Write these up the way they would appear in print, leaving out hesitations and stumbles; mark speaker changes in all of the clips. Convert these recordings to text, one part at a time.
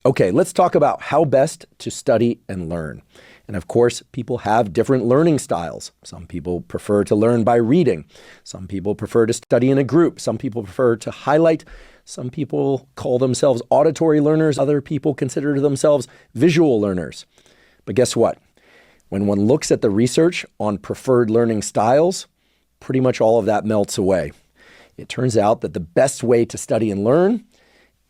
Speaker 1: Okay, let's talk about how best to study and learn. And of course, people have different learning styles. Some people prefer to learn by reading. Some people prefer to study in a group. Some people prefer to highlight. Some people call themselves auditory learners. Other people consider themselves visual learners. But guess what? When one looks at the research on preferred learning styles, pretty much all of that melts away. It turns out that the best way to study and learn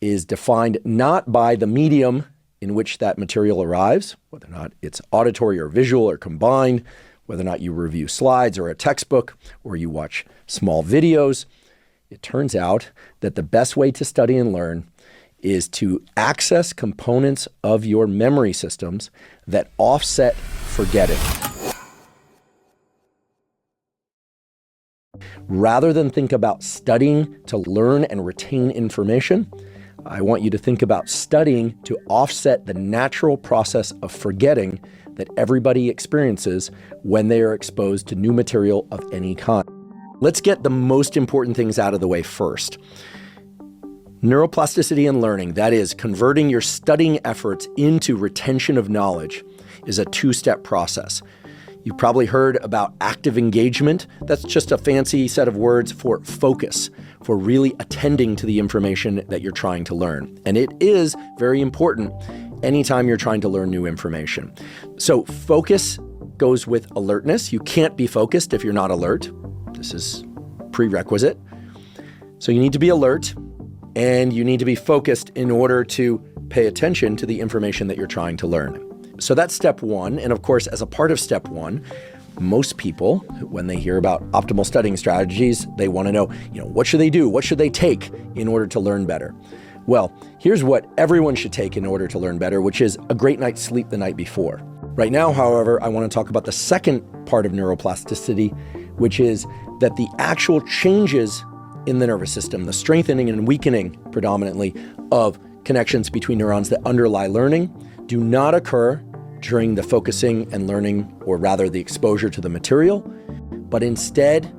Speaker 1: is defined not by the medium in which that material arrives, whether or not it's auditory or visual or combined, whether or not you review slides or a textbook or you watch small videos. It turns out that the best way to study and learn is to access components of your memory systems that offset forgetting. Rather than think about studying to learn and retain information, I want you to think about studying to offset the natural process of forgetting that everybody experiences when they are exposed to new material of any kind. Let's get the most important things out of the way first. Neuroplasticity and learning, that is, converting your studying efforts into retention of knowledge, is a two-step process. You've probably heard about active engagement. That's just a fancy set of words for focus, for really attending to the information that you're trying to learn. And it is very important anytime you're trying to learn new information. So focus goes with alertness. You can't be focused if you're not alert. This is prerequisite. So you need to be alert and you need to be focused in order to pay attention to the information that you're trying to learn. So that's step one. And of course, as a part of step one, most people, when they hear about optimal studying strategies, they want to know, what should they do? What should they take in order to learn better? Well, here's what everyone should take in order to learn better, which is a great night's sleep the night before. Right now, however, I want to talk about the second part of neuroplasticity, which is that the actual changes in the nervous system, the strengthening and weakening predominantly of connections between neurons that underlie learning, do not occur during the focusing and learning, or rather the exposure to the material, but instead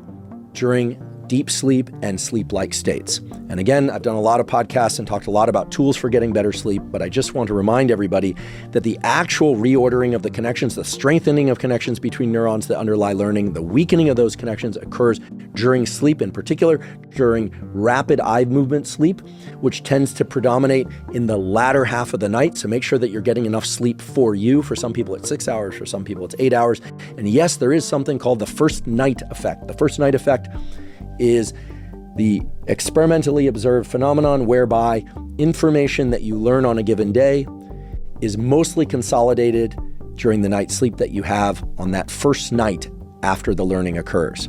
Speaker 1: during deep sleep and sleep-like states. And again, I've done a lot of podcasts and talked a lot about tools for getting better sleep, but I just want to remind everybody that the actual reordering of the connections, the strengthening of connections between neurons that underlie learning, the weakening of those connections occurs during sleep, in particular during rapid eye movement sleep, which tends to predominate in the latter half of the night. So make sure that you're getting enough sleep for you. For some people, it's 6 hours. For some people, it's 8 hours. And yes, there is something called the first night effect. The first night effect is the experimentally observed phenomenon whereby information that you learn on a given day is mostly consolidated during the night's sleep that you have on that first night after the learning occurs.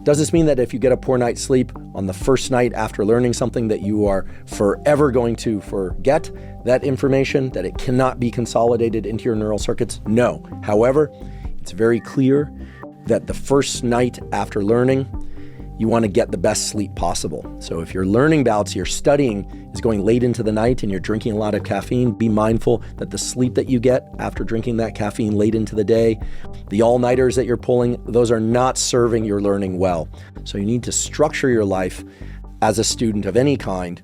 Speaker 1: Does this mean that if you get a poor night's sleep on the first night after learning something that you are forever going to forget that information, that it cannot be consolidated into your neural circuits? No. However, it's very clear that the first night after learning, you want to get the best sleep possible. So if your learning bouts, your studying is going late into the night and you're drinking a lot of caffeine, be mindful that the sleep that you get after drinking that caffeine late into the day, the all-nighters that you're pulling, those are not serving your learning well. So you need to structure your life as a student of any kind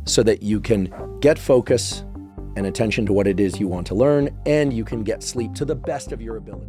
Speaker 1: so that you can get focus and attention to what it is you want to learn, and you can get sleep to the best of your ability.